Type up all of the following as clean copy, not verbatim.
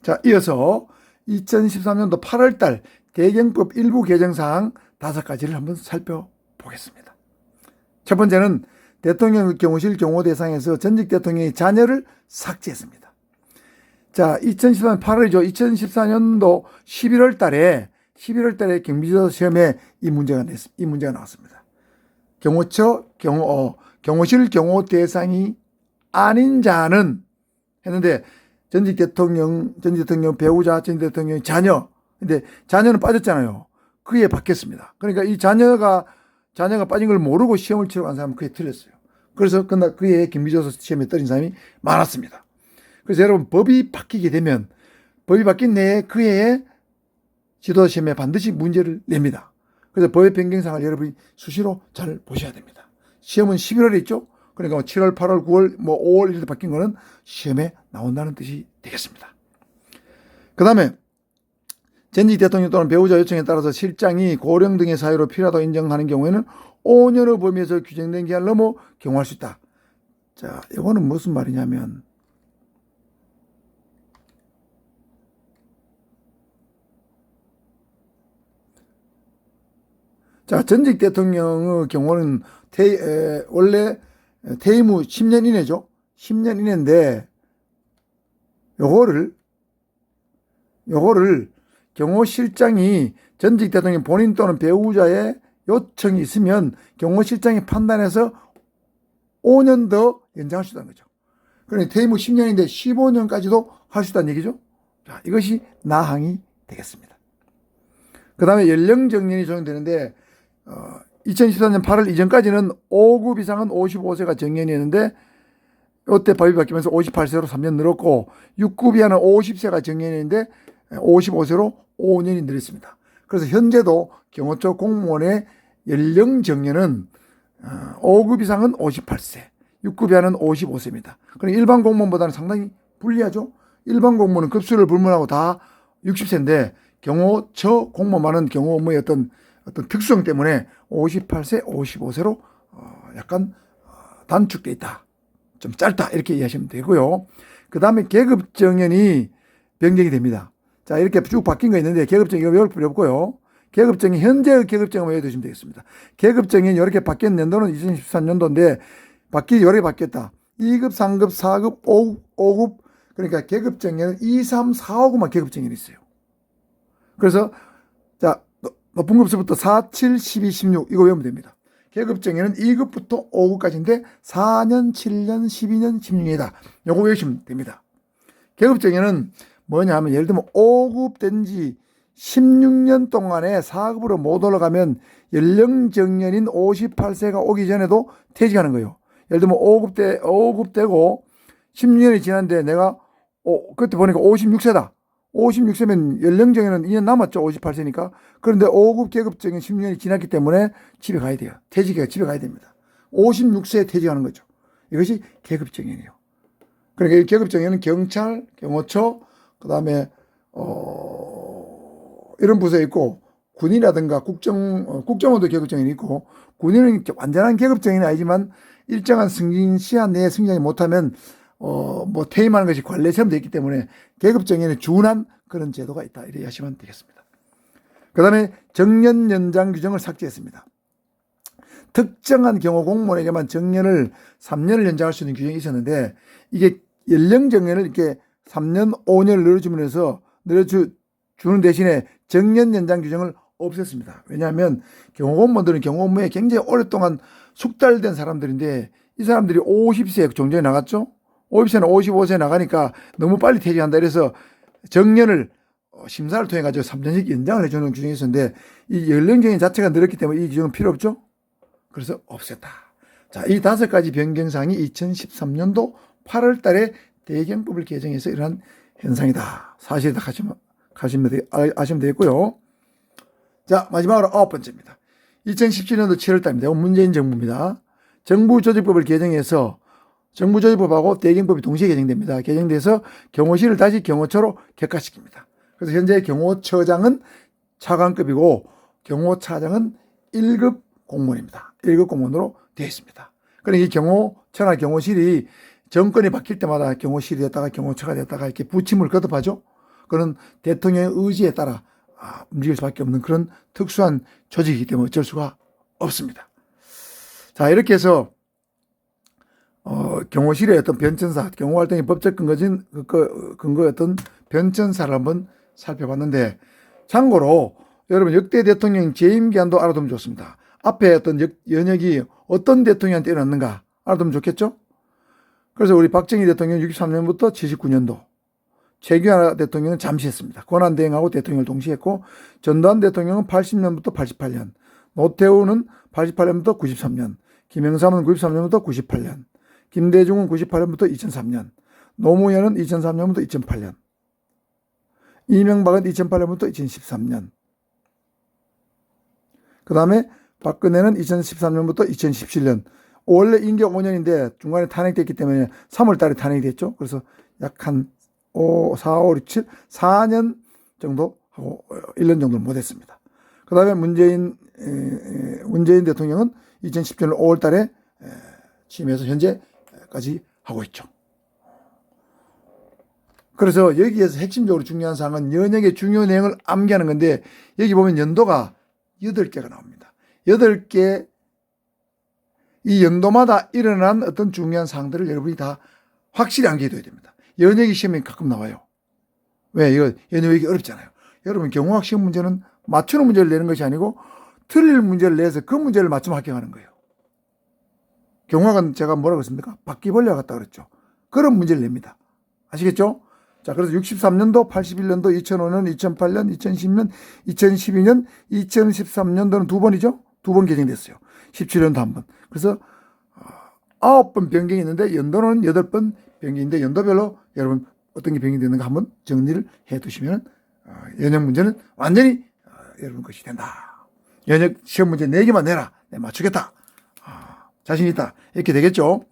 자, 이어서 2013년도 8월달 대경법 일부 개정사항 5가지를 한번 살펴보겠습니다. 첫 번째는 대통령 경호실 경호 대상에서 전직 대통령의 자녀를 삭제했습니다. 자, 2014년 8월이죠. 2014년도 11월 달에 경비조사 시험에 이 문제가 나왔습니다. 경호실 경호 대상이 아닌 자는 했는데 전직 대통령 배우자, 전직 대통령 자녀. 근데 자녀는 빠졌잖아요. 그에 바뀌었습니다. 그러니까 이 자녀가 빠진 걸 모르고 시험을 치러 간 사람은 그에 틀렸어요. 그래서 그에 경비조사 시험에 떨어진 사람이 많았습니다. 그래서 여러분, 법이 바뀌게 되면 법이 바뀐 내에 그해에 지도자 시험에 반드시 문제를 냅니다. 그래서 법의 변경사항을 여러분이 수시로 잘 보셔야 됩니다. 시험은 11월에 있죠. 그러니까 7월, 8월, 9월, 5월 이렇게 바뀐 거는 시험에 나온다는 뜻이 되겠습니다. 그 다음에 전직 대통령 또는 배우자 요청에 따라서 실장이 고령 등의 사유로 필요하다고 인정하는 경우에는 5년의 범위에서 규정된 기한을 넘어 경호할 수 있다. 자, 이거는 무슨 말이냐면 자, 전직 대통령의 경우는 원래 퇴임 후 10년 이내죠. 10년 이내인데 요거를 경호실장이 전직 대통령 본인 또는 배우자의 요청이 있으면 경호실장이 판단해서 5년 더 연장할 수 있다는 거죠. 그러니까 퇴임 후 10년인데 15년까지도 할 수 있다는 얘기죠. 자, 이것이 나항이 되겠습니다. 그 다음에 연령 정년이 적용되는데 2014년 8월 이전까지는 5급 이상은 55세가 정년이었는데 이때 법이 바뀌면서 58세로 3년 늘었고 6급 이하는 50세가 정년인데 55세로 5년이 늘었습니다. 그래서 현재도 경호처 공무원의 연령 정년은 5급 이상은 58세, 6급 이하는 55세입니다. 그러니까 일반 공무원보다는 상당히 불리하죠. 일반 공무원은 급수를 불문하고 다 60세인데 경호처 공무원만은 경호 업무의 어떤 특수성 때문에 58세, 55세로 약간 단축돼 있다. 좀 짧다. 이렇게 이해하시면 되고요. 그 다음에 계급 정년이 변경이 됩니다. 자, 이렇게 쭉 바뀐 거 있는데 계급정년 이거 외울 필요 없고요. 계급정년, 현재의 계급정년 외워두시면 되겠습니다. 계급정년이 이렇게 바뀐 연도는 2013년도인데 이렇게 바뀌었다. 2급, 3급, 4급, 5급 그러니까 계급정년은 2, 3, 4, 5급만 계급정년이 있어요. 그래서 자, 높은 급수부터 4, 7, 12, 16 이거 외우면 됩니다. 계급정년은 2급부터 5급까지인데 4년, 7년, 12년, 16년이다. 요거 외우시면 됩니다. 계급정년은 뭐냐 하면 예를 들면 5급 된 지 16년 동안에 4급으로 못 올라가면 연령정년인 58세가 오기 전에도 퇴직하는 거예요. 예를 들면 5급 되고 16년이 지났는데 내가 그때 보니까 56세다. 56세면 연령정년은 2년 남았죠. 58세니까. 그런데 5급 계급정년 16년이 지났기 때문에 집에 가야 돼요. 퇴직해서 집에 가야 됩니다. 56세에 퇴직하는 거죠. 이것이 계급정년이에요. 그러니까 이 계급정년은 경찰, 경호처, 그 다음에 이런 부서에 있고 군이라든가 국정원도 계급정년이 있고 군인은 완전한 계급정년이 아니지만 일정한 승진 시한 내에 승진하지 못하면 퇴임하는 것이 관례처럼 되어 있기 때문에 계급정년에 준한 그런 제도가 있다. 이렇게 하시면 되겠습니다. 그 다음에 정년 연장 규정을 삭제했습니다. 특정한 경우 공무원에게만 정년을 3년을 연장할 수 있는 규정이 있었는데 이게 연령 정년을 이렇게 3년, 5년을 늘려주는 대신에 정년 연장 규정을 없앴습니다. 왜냐하면 경호공무원들은 경호 업무에 굉장히 오랫동안 숙달된 사람들인데 이 사람들이 50세에 종전에 나갔죠. 50세나 55세에 나가니까 너무 빨리 퇴직한다. 그래서 정년을 심사를 통해 가지고 3년씩 연장을 해주는 규정이 있었는데 이 연령정년 자체가 늘었기 때문에 이 규정은 필요 없죠. 그래서 없앴다. 자, 이 5가지 변경사항이 2013년도 8월 달에 대경법을 개정해서 이러한 현상이다. 사실이다 아시면 되겠고요. 자, 마지막으로 9번째입니다. 2017년도 7월 달입니다. 문재인 정부입니다. 정부조직법을 개정해서 정부조직법하고 대경법이 동시에 개정됩니다. 개정돼서 경호실을 다시 경호처로 격화시킵니다. 그래서 현재 경호처장은 차관급이고 경호차장은 1급 공무원입니다. 1급 공무원으로 되어 있습니다. 그러니까 이 경호처나 경호실이 정권이 바뀔 때마다 경호실이 됐다가 경호처가 됐다가 이렇게 부침을 거듭하죠. 그런 대통령의 의지에 따라 움직일 수밖에 없는 그런 특수한 조직이기 때문에 어쩔 수가 없습니다. 자, 이렇게 해서 경호실의 어떤 변천사, 경호활동의 법적 근거였던 변천사를 한번 살펴봤는데, 참고로 여러분 역대 대통령 재임 기한도 알아두면 좋습니다. 앞에 어떤 연역이 어떤 대통령한테 일어났는가 알아두면 좋겠죠? 그래서 우리 박정희 대통령 63년부터 79년도, 최규하 대통령은 잠시 했습니다. 권한대행하고 대통령을 동시에 했고, 전두환 대통령은 80년부터 88년, 노태우는 88년부터 93년, 김영삼은 93년부터 98년, 김대중은 98년부터 2003년, 노무현은 2003년부터 2008년, 이명박은 2008년부터 2013년, 그 다음에 박근혜는 2013년부터 2017년, 원래 임기 5년인데 중간에 탄핵됐기 때문에 3월 달에 탄핵이 됐죠. 그래서 약 한 4, 5, 6, 7, 4년 정도 하고 1년 정도는 못했습니다. 그 다음에 문재인 대통령은 2017년 5월 달에 취임해서 현재까지 하고 있죠. 그래서 여기에서 핵심적으로 중요한 사항은 연역의 중요 내용을 암기하는 건데, 여기 보면 연도가 8개가 나옵니다. 8개, 이 연도마다 일어난 어떤 중요한 사항들을 여러분이 다 확실히 암기해둬야 됩니다. 연역이 시험에 가끔 나와요. 왜? 이거 연역이 어렵잖아요. 여러분 경호학 시험 문제는 맞추는 문제를 내는 것이 아니고 틀릴 문제를 내서 그 문제를 맞추면 합격하는 거예요. 경호학은 제가 뭐라고 했습니까? 바퀴벌레와 같다 그랬죠. 그런 문제를 냅니다. 아시겠죠? 자, 그래서 63년도, 81년도, 2005년, 2008년, 2010년, 2012년, 2013년도는 2번이죠? 2번 개정됐어요. 17년도 1번. 그래서 9번 변경이 있는데 연도는 8번 변경인데, 연도별로 여러분 어떤 게 변경되는가 한번 정리를 해 두시면 연역 문제는 완전히 여러분 것이 된다. 연역 시험 문제 4개만 내라. 내 맞추겠다. 자신 있다. 이렇게 되겠죠?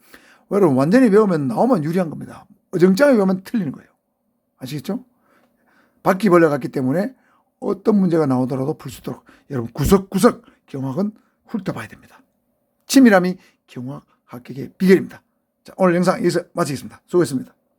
여러분 완전히 배우면 나오면 유리한 겁니다. 어정쩡하게 배우면 틀리는 거예요. 아시겠죠? 바퀴벌레 같기 때문에 어떤 문제가 나오더라도 풀 수 있도록 여러분 구석구석 경호학은 훑어봐야 됩니다. 치밀함이 경호학 합격의 비결입니다. 자, 오늘 영상 여기서 마치겠습니다. 수고했습니다.